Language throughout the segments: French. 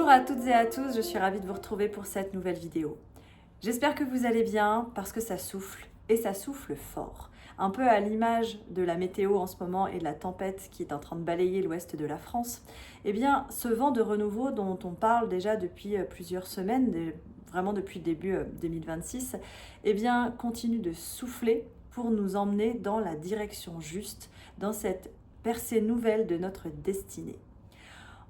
Bonjour à toutes et à tous, je suis ravie de vous retrouver pour cette nouvelle vidéo. J'espère que vous allez bien parce que ça souffle et ça souffle fort. Un peu à l'image de la météo en ce moment et de la tempête qui est en train de balayer l'ouest de la France. Eh bien, ce vent de renouveau dont on parle déjà depuis plusieurs semaines, vraiment depuis le début 2026, eh bien, continue de souffler pour nous emmener dans la direction juste, dans cette percée nouvelle de notre destinée.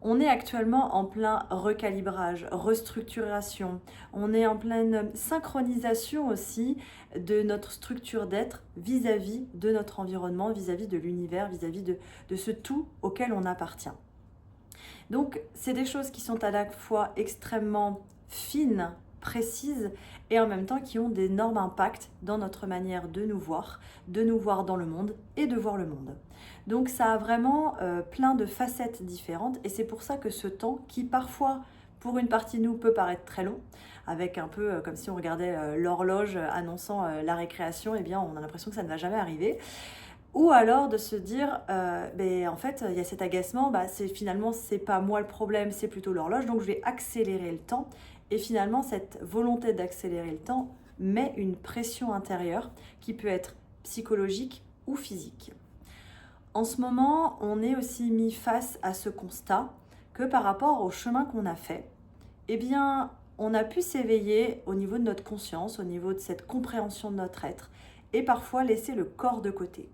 On est actuellement en plein recalibrage, restructuration. On est en pleine synchronisation aussi de notre structure d'être vis-à-vis de notre environnement, vis-à-vis de l'univers, vis-à-vis de ce tout auquel on appartient. Donc, c'est des choses qui sont à la fois extrêmement fines, précises et en même temps qui ont d'énormes impacts dans notre manière de nous voir dans le monde et de voir le monde. Donc ça a vraiment plein de facettes différentes et c'est pour ça que ce temps qui parfois pour une partie de nous peut paraître très long, avec un peu comme si on regardait l'horloge annonçant la récréation, eh bien on a l'impression que ça ne va jamais arriver. Ou alors de se dire, en fait, il y a cet agacement, finalement, c'est pas moi le problème, c'est plutôt l'horloge, donc je vais accélérer le temps. Et finalement, cette volonté d'accélérer le temps met une pression intérieure qui peut être psychologique ou physique. En ce moment, on est aussi mis face à ce constat que par rapport au chemin qu'on a fait, eh bien, on a pu s'éveiller au niveau de notre conscience, au niveau de cette compréhension de notre être, et parfois laisser le corps de côté.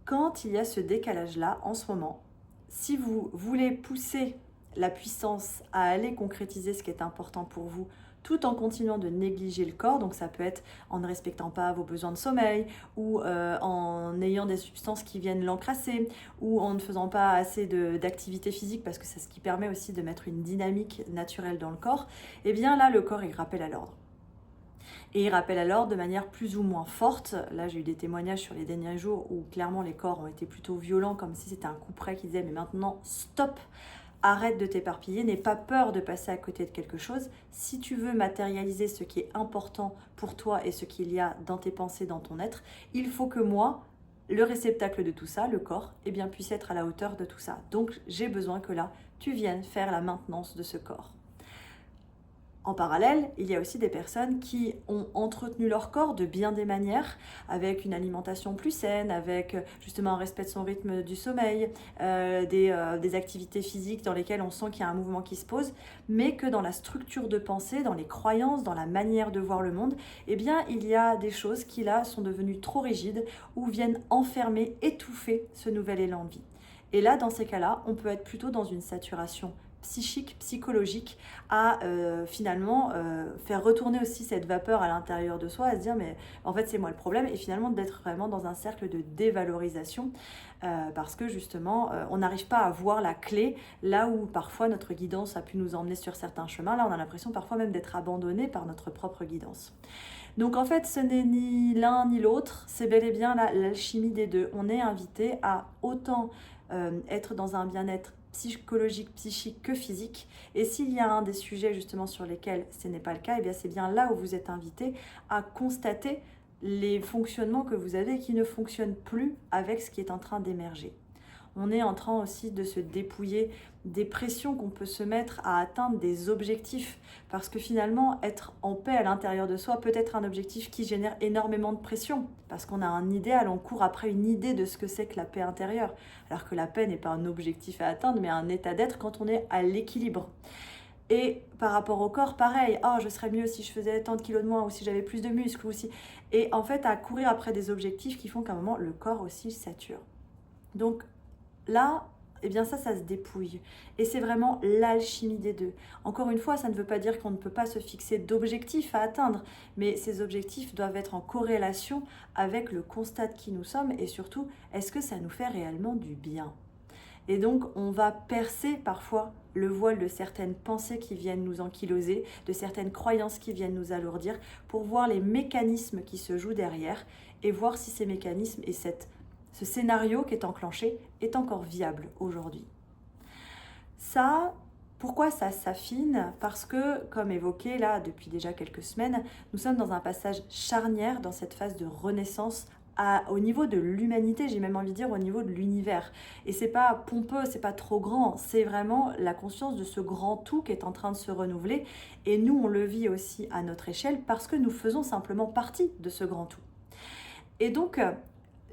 Quand il y a ce décalage-là, en ce moment, si vous voulez pousser la puissance à aller concrétiser ce qui est important pour vous, tout en continuant de négliger le corps, donc ça peut être en ne respectant pas vos besoins de sommeil, ou en ayant des substances qui viennent l'encrasser, ou en ne faisant pas assez d'activité physique, parce que c'est ce qui permet aussi de mettre une dynamique naturelle dans le corps, et bien là, le corps, il rappelle à l'ordre. Et il rappelle à l'ordre de manière plus ou moins forte. Là, j'ai eu des témoignages sur les derniers jours où clairement les corps ont été plutôt violents, comme si c'était un coup près qui disait mais maintenant stop, arrête de t'éparpiller, n'aie pas peur de passer à côté de quelque chose. Si tu veux matérialiser ce qui est important pour toi et ce qu'il y a dans tes pensées, dans ton être, il faut que moi, le réceptacle de tout ça, le corps, puisse être à la hauteur de tout ça. Donc j'ai besoin que là, tu viennes faire la maintenance de ce corps. En parallèle, il y a aussi des personnes qui ont entretenu leur corps de bien des manières, avec une alimentation plus saine, avec justement un respect de son rythme du sommeil, des activités physiques dans lesquelles on sent qu'il y a un mouvement qui se pose, mais que dans la structure de pensée, dans les croyances, dans la manière de voir le monde, il y a des choses qui là sont devenues trop rigides ou viennent enfermer, étouffer ce nouvel élan de vie. Et là, dans ces cas-là, on peut être plutôt dans une saturation psychique, psychologique, à faire retourner aussi cette vapeur à l'intérieur de soi, à se dire mais en fait c'est moi le problème, et finalement d'être vraiment dans un cercle de dévalorisation parce que justement on n'arrive pas à voir la clé là où parfois notre guidance a pu nous emmener sur certains chemins. Là on a l'impression parfois même d'être abandonné par notre propre guidance. Donc en fait ce n'est ni l'un ni l'autre, c'est bel et bien l'alchimie des deux. On est invité à autant être dans un bien-être psychologique, psychique que physique. Et s'il y a un des sujets justement sur lesquels ce n'est pas le cas, c'est bien là où vous êtes invité à constater les fonctionnements que vous avez qui ne fonctionnent plus avec ce qui est en train d'émerger. On est en train aussi de se dépouiller des pressions qu'on peut se mettre à atteindre des objectifs, parce que finalement être en paix à l'intérieur de soi peut être un objectif qui génère énormément de pression, parce qu'on a un idéal, on court après une idée de ce que c'est que la paix intérieure, alors que la paix n'est pas un objectif à atteindre mais un état d'être quand on est à l'équilibre. Et par rapport au corps, pareil, je serais mieux si je faisais tant de kilos de moins, ou si j'avais plus de muscles, ou si... Et en fait, à courir après des objectifs qui font qu'à un moment, le corps aussi sature. Donc là, ça se dépouille. Et c'est vraiment l'alchimie des deux. Encore une fois, ça ne veut pas dire qu'on ne peut pas se fixer d'objectifs à atteindre, mais ces objectifs doivent être en corrélation avec le constat de qui nous sommes, et surtout, est-ce que ça nous fait réellement du bien ? Et donc, on va percer parfois le voile de certaines pensées qui viennent nous ankyloser, de certaines croyances qui viennent nous alourdir, pour voir les mécanismes qui se jouent derrière et voir si ces mécanismes et ce scénario qui est enclenché est encore viable aujourd'hui. Ça, pourquoi ça s'affine ? Parce que, comme évoqué là depuis déjà quelques semaines, nous sommes dans un passage charnière dans cette phase de renaissance au niveau de l'humanité, j'ai même envie de dire au niveau de l'univers. Et c'est pas pompeux, c'est pas trop grand, c'est vraiment la conscience de ce grand tout qui est en train de se renouveler. Et nous, on le vit aussi à notre échelle parce que nous faisons simplement partie de ce grand tout. Et donc,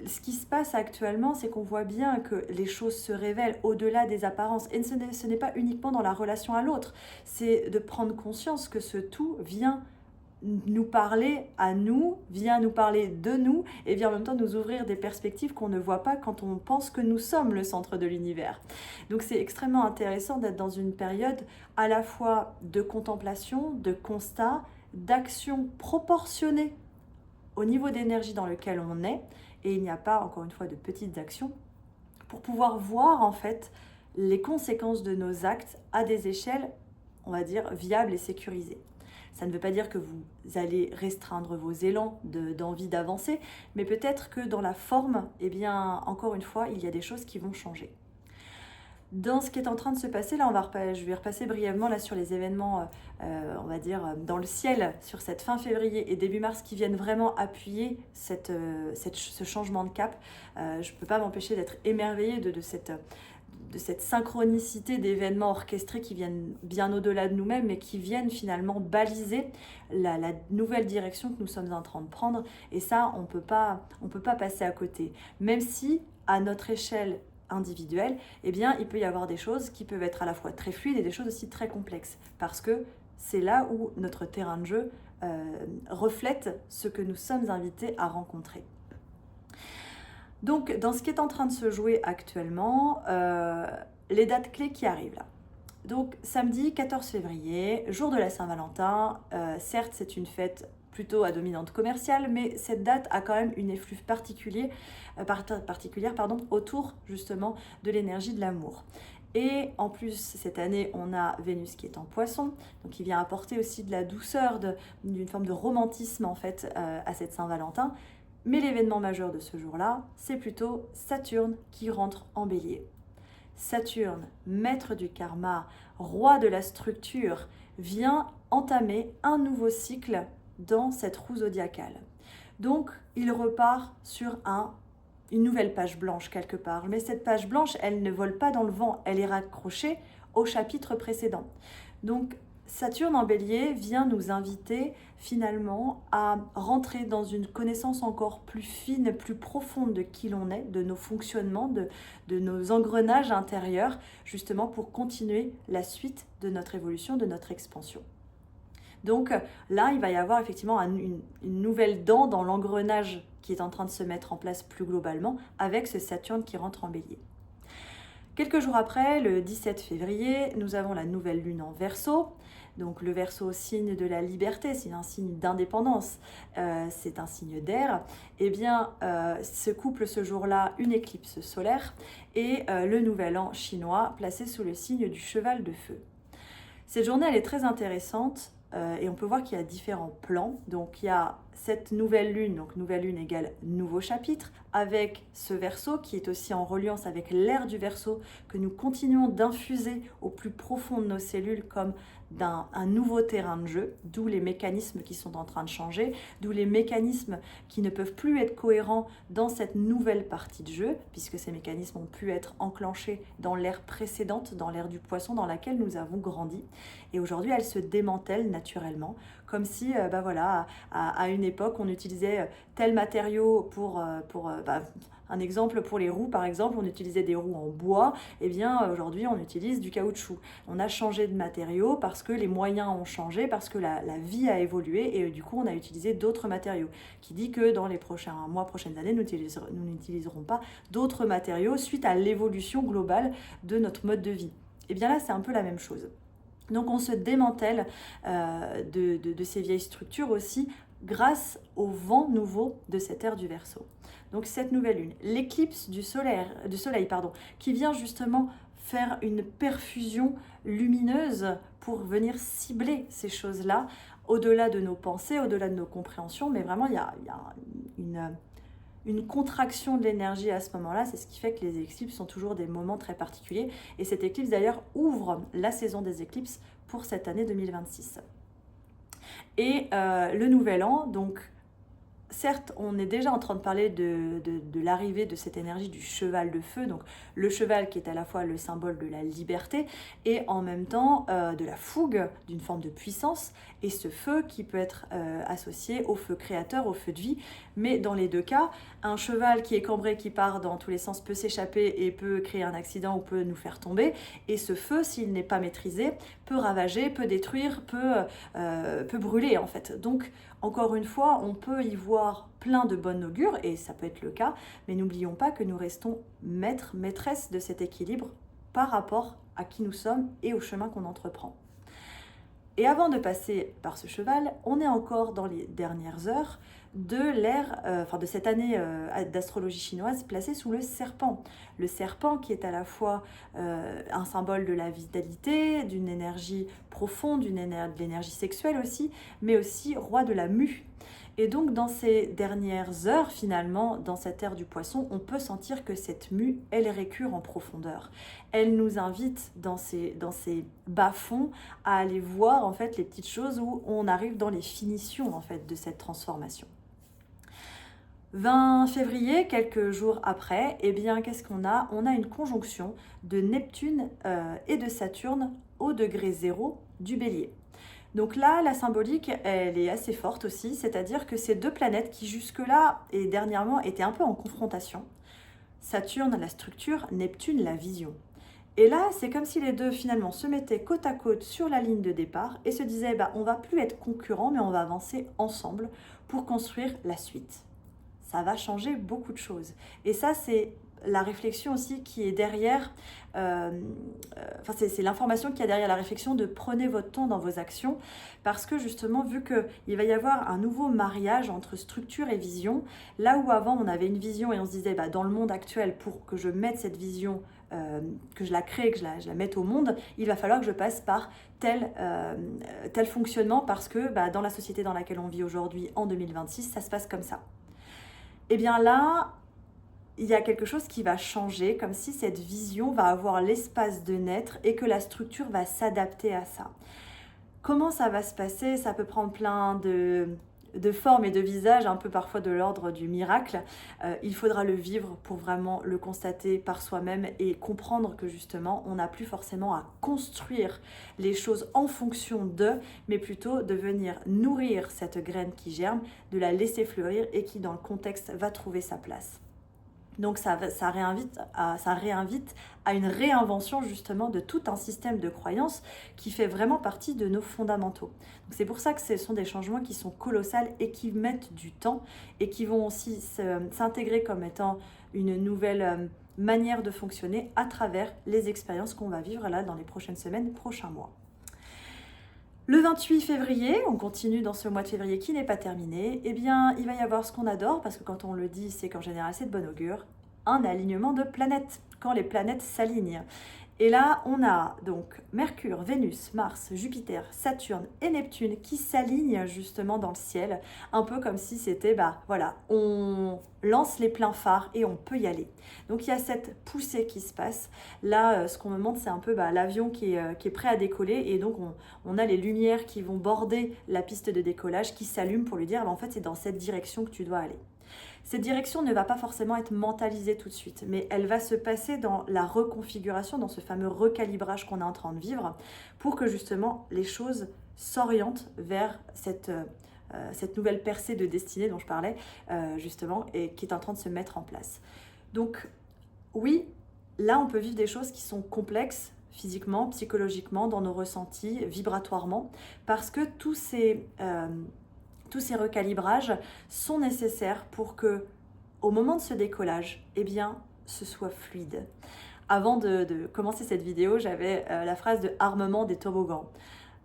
ce qui se passe actuellement, c'est qu'on voit bien que les choses se révèlent au-delà des apparences. Et ce n'est pas uniquement dans la relation à l'autre, c'est de prendre conscience que ce tout vient nous parler à nous, vient nous parler de nous et vient en même temps nous ouvrir des perspectives qu'on ne voit pas quand on pense que nous sommes le centre de l'univers. Donc c'est extrêmement intéressant d'être dans une période à la fois de contemplation, de constat, d'action proportionnée au niveau d'énergie dans lequel on est, et il n'y a pas encore une fois de petites actions, pour pouvoir voir en fait les conséquences de nos actes à des échelles, on va dire, viables et sécurisées. Ça ne veut pas dire que vous allez restreindre vos élans d'envie d'avancer, mais peut-être que dans la forme, eh bien, encore une fois, il y a des choses qui vont changer. Dans ce qui est en train de se passer, là, je vais repasser brièvement là, sur les événements, on va dire, dans le ciel, sur cette fin février et début mars, qui viennent vraiment appuyer ce changement de cap. Je ne peux pas m'empêcher d'être émerveillée de cette synchronicité d'événements orchestrés qui viennent bien au-delà de nous-mêmes, mais qui viennent finalement baliser la nouvelle direction que nous sommes en train de prendre. Et ça, on peut pas passer à côté. Même si, à notre échelle individuelle, eh bien, il peut y avoir des choses qui peuvent être à la fois très fluides et des choses aussi très complexes. Parce que c'est là où notre terrain de jeu reflète ce que nous sommes invités à rencontrer. Donc, dans ce qui est en train de se jouer actuellement, les dates clés qui arrivent là. Donc, samedi 14 février, jour de la Saint-Valentin, certes c'est une fête plutôt à dominante commerciale, mais cette date a quand même une effluve particulière autour justement de l'énergie de l'amour. Et en plus, cette année, on a Vénus qui est en Poisson, donc qui vient apporter aussi de la douceur, d'une forme de romantisme en fait à cette Saint-Valentin. Mais l'événement majeur de ce jour-là, c'est plutôt Saturne qui rentre en Bélier. Saturne, maître du karma, roi de la structure, vient entamer un nouveau cycle dans cette roue zodiacale. Donc, il repart sur une nouvelle page blanche quelque part. Mais cette page blanche, elle ne vole pas dans le vent, elle est raccrochée au chapitre précédent. Donc, Saturne en Bélier vient nous inviter finalement à rentrer dans une connaissance encore plus fine, plus profonde de qui l'on est, de nos fonctionnements, de nos engrenages intérieurs, justement pour continuer la suite de notre évolution, de notre expansion. Donc là, il va y avoir effectivement une nouvelle dent dans l'engrenage qui est en train de se mettre en place plus globalement avec ce Saturne qui rentre en Bélier. Quelques jours après, le 17 février, nous avons la nouvelle lune en Verseau. Donc le Verseau, signe de la liberté, c'est un signe d'indépendance, c'est un signe d'air. Eh bien, se couple ce jour-là une éclipse solaire et le nouvel an chinois placé sous le signe du cheval de feu. Cette journée, elle est très intéressante et on peut voir qu'il y a différents plans. Donc il y a cette nouvelle lune, donc nouvelle lune égale nouveau chapitre, avec ce Verseau qui est aussi en reliance avec l'ère du Verseau que nous continuons d'infuser au plus profond de nos cellules comme un nouveau terrain de jeu, d'où les mécanismes qui sont en train de changer, d'où les mécanismes qui ne peuvent plus être cohérents dans cette nouvelle partie de jeu, puisque ces mécanismes ont pu être enclenchés dans l'ère précédente, dans l'ère du Poisson dans laquelle nous avons grandi. Et aujourd'hui, elles se démantèlent naturellement, comme si, à une époque, on utilisait tel matériau un exemple pour les roues, par exemple, on utilisait des roues en bois, et bien aujourd'hui on utilise du caoutchouc. On a changé de matériaux parce que les moyens ont changé, parce que la vie a évolué et du coup on a utilisé d'autres matériaux. Qui dit que dans les prochains mois, prochaines années, nous n'utiliserons pas d'autres matériaux suite à l'évolution globale de notre mode de vie. Et bien là c'est un peu la même chose. Donc on se démantèle de ces vieilles structures aussi grâce au vent nouveau de cette ère du Verseau. Donc cette nouvelle lune, l'éclipse du soleil, qui vient justement faire une perfusion lumineuse pour venir cibler ces choses-là, au-delà de nos pensées, au-delà de nos compréhensions, mais vraiment il y a une contraction de l'énergie à ce moment-là, c'est ce qui fait que les éclipses sont toujours des moments très particuliers, et cette éclipse d'ailleurs ouvre la saison des éclipses pour cette année 2026. Et le nouvel an, donc certes, on est déjà en train de parler de l'arrivée de cette énergie du cheval de feu, donc le cheval qui est à la fois le symbole de la liberté et en même temps de la fougue, d'une forme de puissance, et ce feu qui peut être associé au feu créateur, au feu de vie. Mais dans les deux cas, un cheval qui est cambré, qui part dans tous les sens, peut s'échapper et peut créer un accident ou peut nous faire tomber. Et ce feu, s'il n'est pas maîtrisé, peut ravager, peut détruire, peut brûler en fait. Donc, encore une fois, on peut y voir plein de bon augure, et ça peut être le cas, mais n'oublions pas que nous restons maîtres, maîtresses de cet équilibre par rapport à qui nous sommes et au chemin qu'on entreprend. Et avant de passer par ce cheval, on est encore dans les dernières heures de l'ère, de cette année d'astrologie chinoise placée sous le serpent. Le serpent qui est à la fois un symbole de la vitalité, d'une énergie profonde, de l'énergie sexuelle aussi, mais aussi roi de la mue. Et donc dans ces dernières heures, finalement, dans cette ère du poisson, on peut sentir que cette mue, elle récure en profondeur. Elle nous invite dans ces bas-fonds à aller voir en fait les petites choses où on arrive dans les finitions en fait de cette transformation. 20 février, quelques jours après, eh bien qu'est-ce qu'on a? On a une conjonction de Neptune et de Saturne au degré 0 du Bélier. Donc là, la symbolique, elle est assez forte aussi, c'est-à-dire que ces deux planètes qui jusque-là et dernièrement étaient un peu en confrontation, Saturne, la structure, Neptune, la vision. Et là, c'est comme si les deux finalement se mettaient côte à côte sur la ligne de départ et se disaient, on va plus être concurrents, mais on va avancer ensemble pour construire la suite. Ça va changer beaucoup de choses. Et ça, c'est la réflexion aussi qui est derrière, c'est l'information qui est derrière la réflexion de prenez votre temps dans vos actions, parce que justement, vu qu'il va y avoir un nouveau mariage entre structure et vision, là où avant on avait une vision et on se disait dans le monde actuel, pour que je mette cette vision, que je la crée, que je la mette au monde, il va falloir que je passe par tel fonctionnement, parce que dans la société dans laquelle on vit aujourd'hui, en 2026, ça se passe comme ça. Et bien là, il y a quelque chose qui va changer, comme si cette vision va avoir l'espace de naître et que la structure va s'adapter à ça. Comment ça va se passer? Ça peut prendre plein de formes et de visages, un peu parfois de l'ordre du miracle. Il faudra le vivre pour vraiment le constater par soi-même et comprendre que justement, on n'a plus forcément à construire les choses en fonction d'eux, mais plutôt de venir nourrir cette graine qui germe, de la laisser fleurir et qui dans le contexte va trouver sa place. Donc ça réinvite à une réinvention justement de tout un système de croyances qui fait vraiment partie de nos fondamentaux. Donc c'est pour ça que ce sont des changements qui sont colossaux et qui mettent du temps et qui vont aussi s'intégrer comme étant une nouvelle manière de fonctionner à travers les expériences qu'on va vivre là dans les prochaines semaines, prochains mois. Le 28 février, on continue dans ce mois de février qui n'est pas terminé, eh bien il va y avoir ce qu'on adore, parce que quand on le dit, c'est qu'en général c'est de bon augure, un alignement de planètes, quand les planètes s'alignent. Et là, on a donc Mercure, Vénus, Mars, Jupiter, Saturne et Neptune qui s'alignent justement dans le ciel, un peu comme si c'était, on lance les pleins phares et on peut y aller. Donc il y a cette poussée qui se passe. Là, ce qu'on me montre, c'est un peu l'avion qui est prêt à décoller, et donc on a les lumières qui vont border la piste de décollage qui s'allument pour lui dire, en fait, c'est dans cette direction que tu dois aller. Cette direction ne va pas forcément être mentalisée tout de suite, mais elle va se passer dans la reconfiguration, dans ce fameux recalibrage qu'on est en train de vivre, pour que justement les choses s'orientent vers cette nouvelle percée de destinée dont je parlais justement, et qui est en train de se mettre en place. Donc oui, là on peut vivre des choses qui sont complexes, physiquement, psychologiquement, dans nos ressentis, vibratoirement, parce que tous ces recalibrages sont nécessaires pour que, au moment de ce décollage, ce soit fluide. Avant de commencer cette vidéo, j'avais la phrase de armement des toboggans.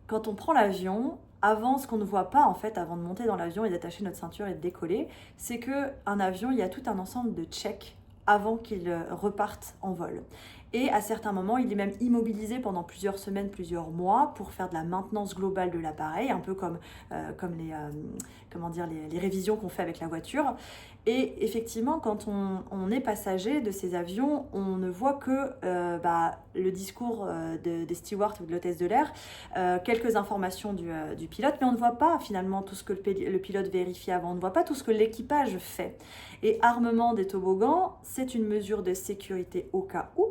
Quand on prend l'avion, avant, ce qu'on ne voit pas en fait, avant de monter dans l'avion et d'attacher notre ceinture et de décoller, c'est qu'un avion, il y a tout un ensemble de checks avant qu'il reparte en vol. Et à certains moments, il est même immobilisé pendant plusieurs semaines, plusieurs mois pour faire de la maintenance globale de l'appareil, un peu comme les révisions qu'on fait avec la voiture. Et effectivement, quand on est passager de ces avions, on ne voit que le discours des stewards ou de l'hôtesse de l'air, quelques informations du pilote, mais on ne voit pas finalement tout ce que le pilote vérifie avant, on ne voit pas tout ce que l'équipage fait. Et armement des toboggans, c'est une mesure de sécurité au cas où,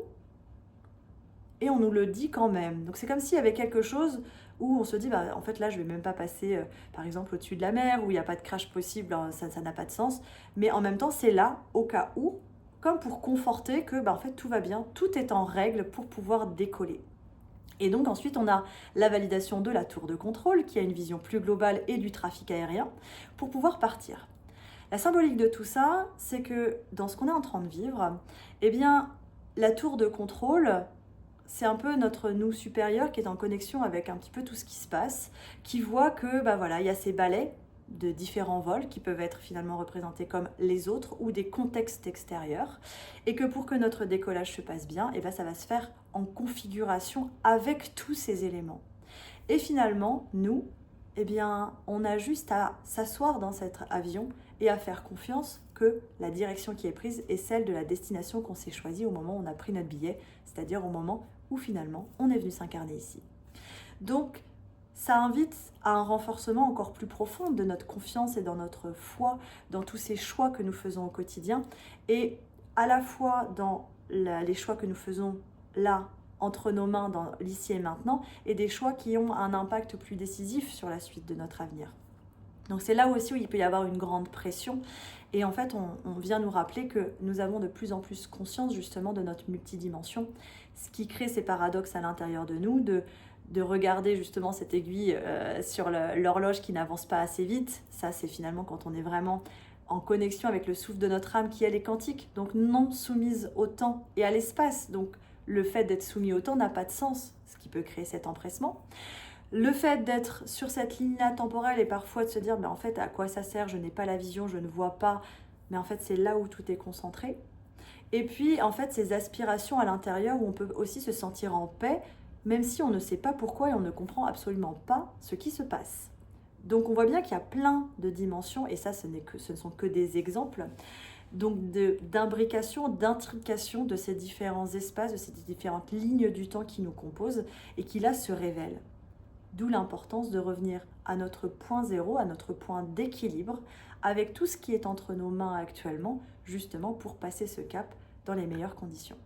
et on nous le dit quand même. Donc c'est comme s'il y avait quelque chose où on se dit, en fait là je vais même pas passer par exemple au-dessus de la mer, où il n'y a pas de crash possible, ça n'a pas de sens. Mais en même temps c'est là, au cas où, comme pour conforter que en fait tout va bien, tout est en règle pour pouvoir décoller. Et donc ensuite on a la validation de la tour de contrôle qui a une vision plus globale et du trafic aérien pour pouvoir partir. La symbolique de tout ça, c'est que dans ce qu'on est en train de vivre, eh bien la tour de contrôle, c'est un peu notre nous supérieur qui est en connexion avec un petit peu tout ce qui se passe, qui voit que il y a ces balais de différents vols qui peuvent être finalement représentés comme les autres ou des contextes extérieurs, et que pour que notre décollage se passe bien, ça va se faire en configuration avec tous ces éléments. Et finalement, nous, on a juste à s'asseoir dans cet avion et à faire confiance que la direction qui est prise est celle de la destination qu'on s'est choisie au moment où on a pris notre billet, c'est-à-dire au moment où finalement on est venu s'incarner ici. Donc ça invite à un renforcement encore plus profond de notre confiance et dans notre foi, dans tous ces choix que nous faisons au quotidien, et à la fois dans les choix que nous faisons là, entre nos mains, dans l'ici et maintenant, et des choix qui ont un impact plus décisif sur la suite de notre avenir. Donc c'est là aussi où il peut y avoir une grande pression. Et en fait, on vient nous rappeler que nous avons de plus en plus conscience justement de notre multidimension, ce qui crée ces paradoxes à l'intérieur de nous, de regarder justement cette aiguille sur l'horloge qui n'avance pas assez vite. Ça, c'est finalement quand on est vraiment en connexion avec le souffle de notre âme qui, elle, est quantique, donc non soumise au temps et à l'espace. Donc le fait d'être soumis au temps n'a pas de sens, ce qui peut créer cet empressement. Le fait d'être sur cette ligne-là temporelle et parfois de se dire, en fait, à quoi ça sert? Je n'ai pas la vision, je ne vois pas. Mais en fait, c'est là où tout est concentré. Et puis, en fait, ces aspirations à l'intérieur où on peut aussi se sentir en paix, même si on ne sait pas pourquoi et on ne comprend absolument pas ce qui se passe. Donc, on voit bien qu'il y a plein de dimensions, et ça, ce ne sont que des exemples, donc d'imbrication, d'intrication de ces différents espaces, de ces différentes lignes du temps qui nous composent et qui là se révèlent. D'où l'importance de revenir à notre point zéro, à notre point d'équilibre, avec tout ce qui est entre nos mains actuellement, justement pour passer ce cap dans les meilleures conditions.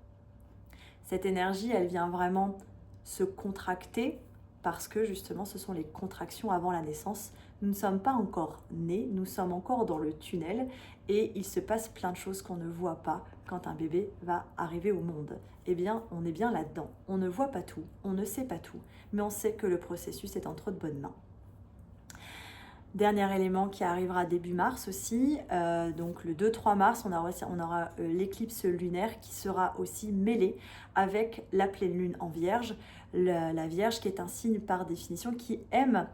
Cette énergie, elle vient vraiment se contracter parce que justement ce sont les contractions avant la naissance. Nous ne sommes pas encore nés, nous sommes encore dans le tunnel et il se passe plein de choses qu'on ne voit pas quand un bébé va arriver au monde. Eh bien, on est bien là-dedans. On ne voit pas tout, on ne sait pas tout, mais on sait que le processus est entre de bonnes mains. Dernier élément qui arrivera début mars aussi, donc le 2-3 mars, on aura l'éclipse lunaire qui sera aussi mêlée avec la pleine lune en Vierge. La Vierge qui est un signe par définition qui aime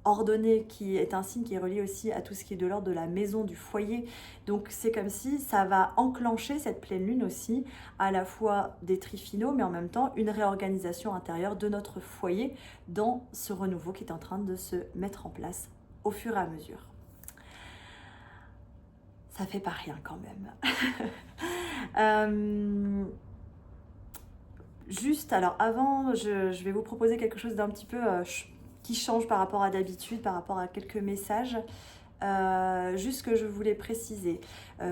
ordonner, qui est un signe qui est relié aussi à tout ce qui est de l'ordre de la maison, du foyer. Donc c'est comme si ça va enclencher cette pleine lune aussi, à la fois des trifinaux, mais en même temps une réorganisation intérieure de notre foyer dans ce renouveau qui est en train de se mettre en place au fur et à mesure. Ça fait pas rien quand même. Juste, alors avant, je vais vous proposer quelque chose d'un petit peu qui change par rapport à d'habitude, par rapport à quelques messages. Juste que je voulais préciser,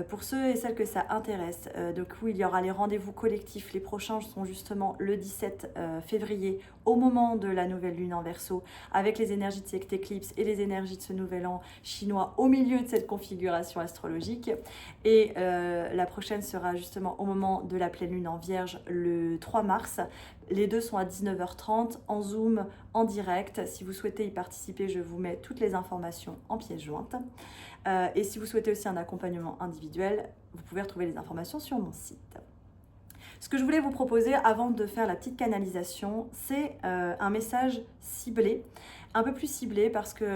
pour ceux et celles que ça intéresse, donc oui, il y aura les rendez-vous collectifs. Les prochains sont justement le 17 février, au moment de la nouvelle lune en Verseau, avec les énergies de cette éclipse et les énergies de ce nouvel an chinois au milieu de cette configuration astrologique. Et la prochaine sera justement au moment de la pleine lune en Vierge, le 3 mars. Les deux sont à 19h30 en Zoom, en direct. Si vous souhaitez y participer, je vous mets toutes les informations en pièce jointe. Et si vous souhaitez aussi un accompagnement individuel, vous pouvez retrouver les informations sur mon site. Ce que je voulais vous proposer avant de faire la petite canalisation, c'est un message ciblé, un peu plus ciblé parce que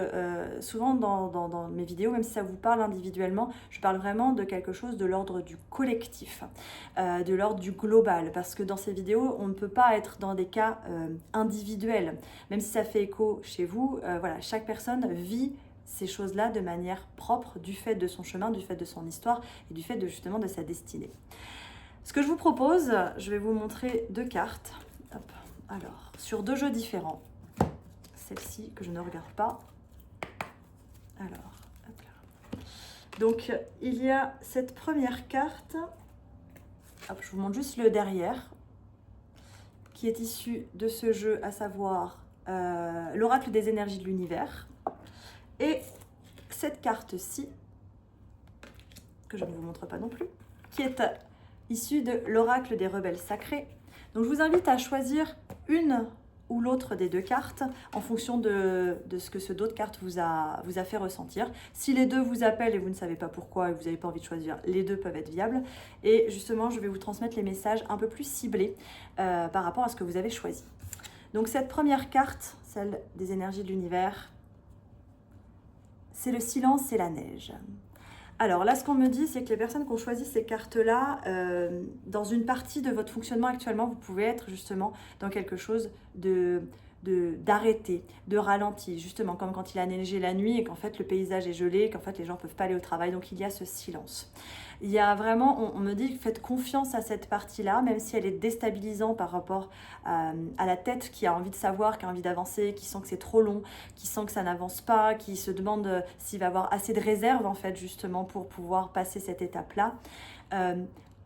souvent dans mes vidéos, même si ça vous parle individuellement, je parle vraiment de quelque chose de l'ordre du collectif, de l'ordre du global, parce que dans ces vidéos, on ne peut pas être dans des cas individuels, même si ça fait écho chez vous, voilà, chaque personne vit ces choses-là de manière propre, du fait de son chemin, du fait de son histoire et du fait de justement de sa destinée. Ce que je vous propose, je vais vous montrer 2 cartes. Hop. Alors, sur 2 jeux différents. Celle-ci que je ne regarde pas. Alors, hop là. Donc, il y a cette première carte. Hop, je vous montre juste le derrière, qui est issu de ce jeu, à savoir l'oracle des énergies de l'univers. Et cette carte-ci, que je ne vous montre pas non plus, qui est issue de l'oracle des rebelles sacrés. Donc je vous invite à choisir une ou l'autre des 2 cartes en fonction de ce que ce dos de carte vous a fait ressentir. Si les 2 vous appellent et vous ne savez pas pourquoi et vous n'avez pas envie de choisir, les 2 peuvent être viables. Et justement, je vais vous transmettre les messages un peu plus ciblés par rapport à ce que vous avez choisi. Donc cette première carte, celle des énergies de l'univers, c'est le silence et la neige. Alors là, ce qu'on me dit, c'est que les personnes qui ont choisi ces cartes-là, dans une partie de votre fonctionnement actuellement, vous pouvez être justement dans quelque chose d'arrêté, de ralenti, justement comme quand il a neigé la nuit et qu'en fait le paysage est gelé, qu'en fait les gens ne peuvent pas aller au travail, donc il y a ce silence. Il y a vraiment, on me dit, faites confiance à cette partie-là, même si elle est déstabilisante par rapport à la tête qui a envie de savoir, qui a envie d'avancer, qui sent que c'est trop long, qui sent que ça n'avance pas, qui se demande s'il va avoir assez de réserve en fait justement pour pouvoir passer cette étape-là.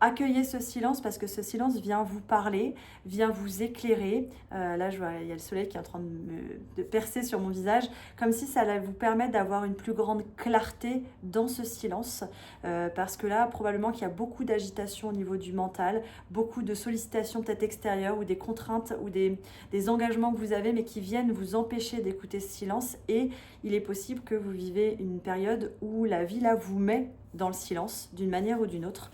Accueillez ce silence parce que ce silence vient vous parler, vient vous éclairer. Là, je vois, il y a le soleil qui est en train de percer sur mon visage, comme si ça allait vous permettre d'avoir une plus grande clarté dans ce silence. Parce que là, probablement qu'il y a beaucoup d'agitation au niveau du mental, beaucoup de sollicitations peut-être extérieures ou des contraintes ou des engagements que vous avez, mais qui viennent vous empêcher d'écouter ce silence. Et il est possible que vous vivez une période où la vie là vous met dans le silence d'une manière ou d'une autre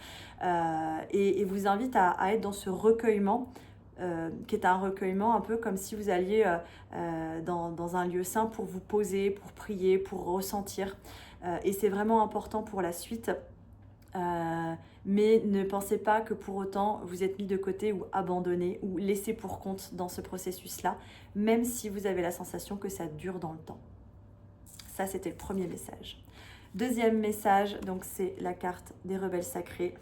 et vous invite à être dans ce recueillement qui est un recueillement un peu comme si vous alliez dans un lieu saint pour vous poser, pour prier, pour ressentir et c'est vraiment important pour la suite mais ne pensez pas que pour autant vous êtes mis de côté ou abandonné ou laissé pour compte dans ce processus-là, même si vous avez la sensation que ça dure dans le temps. Ça, c'était le premier message. Deuxième message, donc c'est la carte des rebelles sacrés.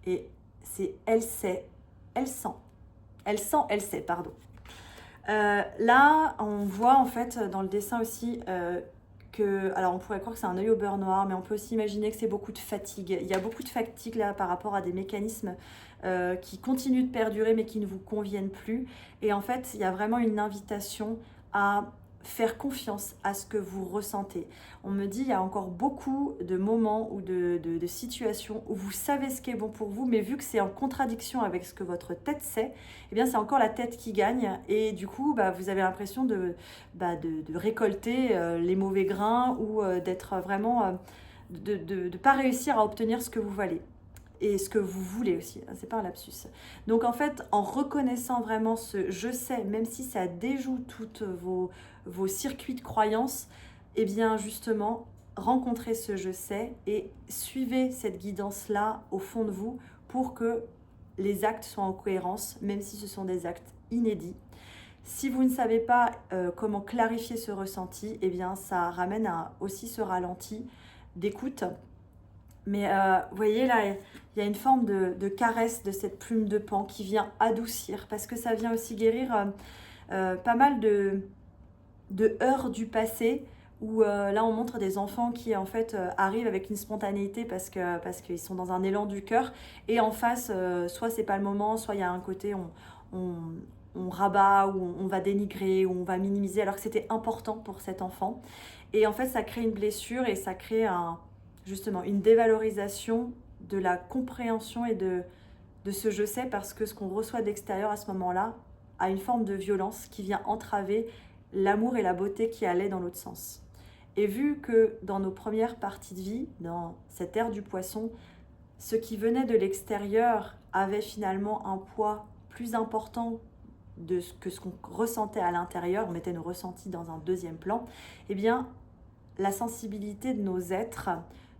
Et c'est elle sait, elle sent. Elle sent, elle sait, pardon. Là, on voit en fait dans le dessin aussi que, alors on pourrait croire que c'est un œil au beurre noir, mais on peut aussi imaginer que c'est beaucoup de fatigue. Il y a beaucoup de fatigue là par rapport à des mécanismes qui continuent de perdurer mais qui ne vous conviennent plus. Et en fait, il y a vraiment une invitation à faire confiance à ce que vous ressentez. On me dit il y a encore beaucoup de moments ou de situations où vous savez ce qui est bon pour vous, mais vu que c'est en contradiction avec ce que votre tête sait, eh bien c'est encore la tête qui gagne et du coup vous avez l'impression de récolter les mauvais grains ou d'être vraiment de pas réussir à obtenir ce que vous valez. Et ce que vous voulez aussi, c'est pas un lapsus. Donc en fait, en reconnaissant vraiment ce « je sais », même si ça déjoue toutes vos circuits de croyances, eh bien justement, rencontrez ce « je sais » et suivez cette guidance-là au fond de vous pour que les actes soient en cohérence, même si ce sont des actes inédits. Si vous ne savez pas comment clarifier ce ressenti, eh bien ça ramène à aussi ce ralenti d'écoute. Mais vous voyez là, il y a une forme de caresse de cette plume de pan qui vient adoucir parce que ça vient aussi guérir pas mal de heurts du passé où là on montre des enfants qui en fait arrivent avec une spontanéité parce qu'ils sont dans un élan du cœur et en face soit c'est pas le moment, soit il y a un côté on rabat ou on va dénigrer ou on va minimiser alors que c'était important pour cet enfant et en fait ça crée une blessure et ça crée justement une dévalorisation de la compréhension et de ce je sais parce que ce qu'on reçoit d'extérieur à ce moment-là a une forme de violence qui vient entraver l'amour et la beauté qui allaient dans l'autre sens. Et vu que dans nos premières parties de vie, dans cette ère du poisson, ce qui venait de l'extérieur avait finalement un poids plus important que ce qu'on ressentait à l'intérieur, on mettait nos ressentis dans un deuxième plan, eh bien, la sensibilité de nos êtres,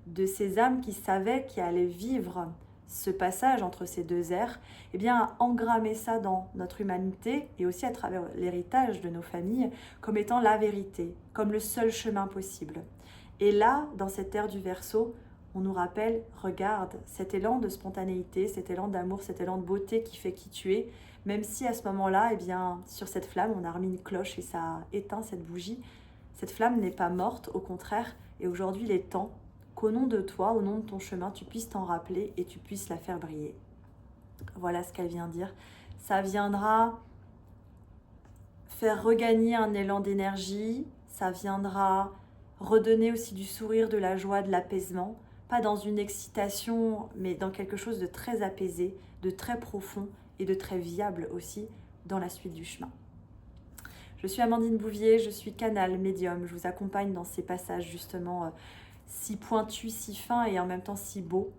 de ces âmes qui savaient qu'ils allaient vivre ce passage entre ces deux ères, eh bien, a engrammé ça dans notre humanité et aussi à travers l'héritage de nos familles comme étant la vérité, comme le seul chemin possible. Et là, dans cette ère du Verseau, on nous rappelle, regarde, cet élan de spontanéité, cet élan d'amour, cet élan de beauté qui fait qui tu es, même si à ce moment-là, eh bien, sur cette flamme, on a remis une cloche et ça a éteint cette bougie, cette flamme n'est pas morte, au contraire, et aujourd'hui il est temps qu'au nom de toi, au nom de ton chemin, tu puisses t'en rappeler et tu puisses la faire briller. Voilà ce qu'elle vient dire. Ça viendra faire regagner un élan d'énergie, ça viendra redonner aussi du sourire, de la joie, de l'apaisement, pas dans une excitation, mais dans quelque chose de très apaisé, de très profond et de très viable aussi dans la suite du chemin. Je suis Amandine Bouvier, je suis canal, médium, je vous accompagne dans ces passages justement si pointus, si fins et en même temps si beaux,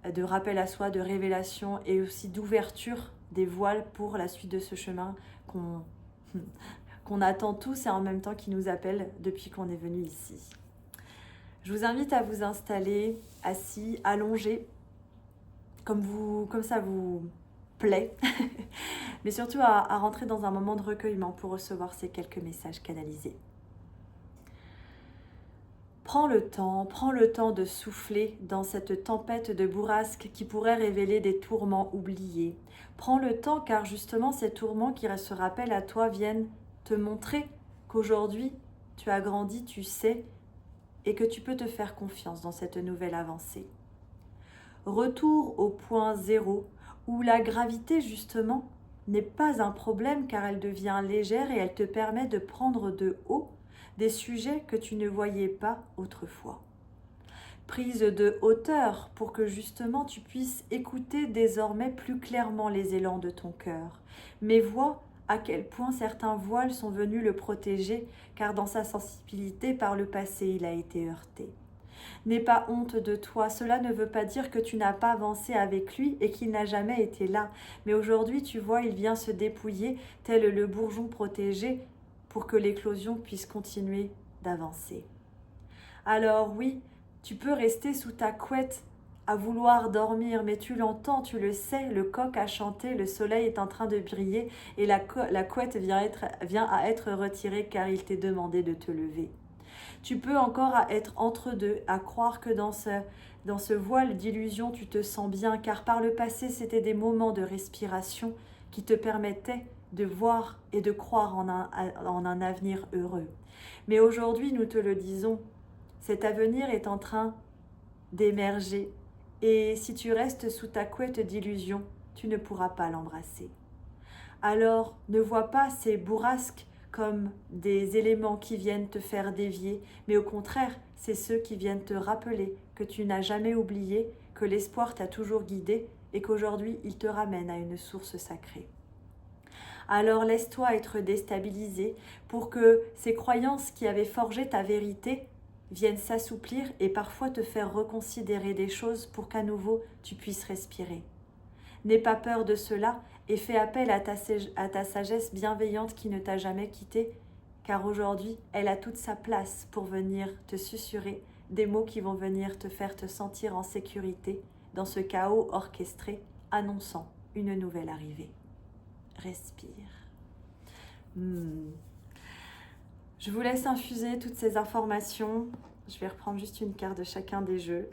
de rappel à soi, de révélation et aussi d'ouverture des voiles pour la suite de ce chemin qu'on attend tous et en même temps qui nous appelle depuis qu'on est venu ici. Je vous invite à vous installer assis, allongé, comme ça vous plaît, mais surtout à rentrer dans un moment de recueillement pour recevoir ces quelques messages canalisés. Prends le temps de souffler dans cette tempête de bourrasque qui pourrait révéler des tourments oubliés. Prends le temps car justement ces tourments qui se rappellent à toi viennent te montrer qu'aujourd'hui tu as grandi, tu sais, et que tu peux te faire confiance dans cette nouvelle avancée. Retour au point zéro, où la gravité justement n'est pas un problème car elle devient légère et elle te permet de prendre de haut des sujets que tu ne voyais pas autrefois. Prise de hauteur pour que justement tu puisses écouter désormais plus clairement les élans de ton cœur, mais vois à quel point certains voiles sont venus le protéger car dans sa sensibilité par le passé il a été heurté. N'aie pas honte de toi, cela ne veut pas dire que tu n'as pas avancé avec lui et qu'il n'a jamais été là. Mais aujourd'hui, tu vois, il vient se dépouiller, tel le bourgeon protégé, pour que l'éclosion puisse continuer d'avancer. Alors oui, tu peux rester sous ta couette à vouloir dormir, mais tu l'entends, tu le sais, le coq a chanté, le soleil est en train de briller et la couette vient à être retirée car il t'est demandé de te lever. Tu peux encore être entre deux, à croire que dans ce voile d'illusion, tu te sens bien, car par le passé, c'était des moments de respiration qui te permettaient de voir et de croire en un avenir heureux. Mais aujourd'hui, nous te le disons, cet avenir est en train d'émerger, et si tu restes sous ta couette d'illusion, tu ne pourras pas l'embrasser. Alors, ne vois pas ces bourrasques comme des éléments qui viennent te faire dévier, mais au contraire, c'est ceux qui viennent te rappeler que tu n'as jamais oublié, que l'espoir t'a toujours guidé et qu'aujourd'hui, il te ramène à une source sacrée. Alors laisse-toi être déstabilisé pour que ces croyances qui avaient forgé ta vérité viennent s'assouplir et parfois te faire reconsidérer des choses pour qu'à nouveau tu puisses respirer. N'aie pas peur de cela et fais appel à ta sagesse bienveillante qui ne t'a jamais quitté, car aujourd'hui, elle a toute sa place pour venir te susurrer des mots qui vont venir te faire te sentir en sécurité dans ce chaos orchestré annonçant une nouvelle arrivée. Respire. Je vous laisse infuser toutes ces informations. Je vais reprendre juste une carte de chacun des jeux.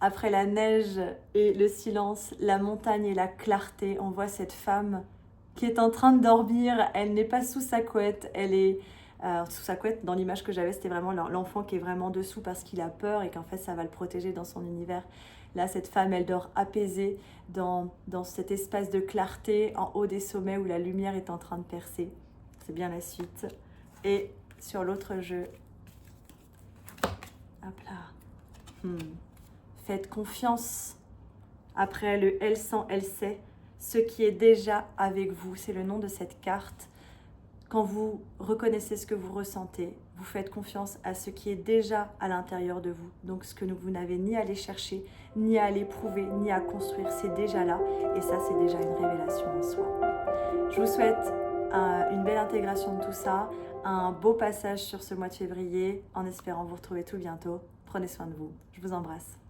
Après la neige et le silence, la montagne et la clarté, on voit cette femme qui est en train de dormir. Elle n'est pas sous sa couette, elle est sous sa couette. Dans l'image que j'avais, c'était vraiment l'enfant qui est vraiment dessous parce qu'il a peur et qu'en fait ça va le protéger dans son univers. Là, cette femme, elle dort apaisée dans cet espace de clarté en haut des sommets où la lumière est en train de percer. C'est bien la suite. Et sur l'autre jeu, hop là. Faites confiance. Après le elle sent, elle sait, ce qui est déjà avec vous. C'est le nom de cette carte. Quand vous reconnaissez ce que vous ressentez, vous faites confiance à ce qui est déjà à l'intérieur de vous. Donc ce que vous n'avez ni à aller chercher, ni à aller prouver, ni à construire, c'est déjà là. Et ça, c'est déjà une révélation en soi. Je vous souhaite une belle intégration de tout ça, un beau passage sur ce mois de février, en espérant vous retrouver tout bientôt. Prenez soin de vous. Je vous embrasse.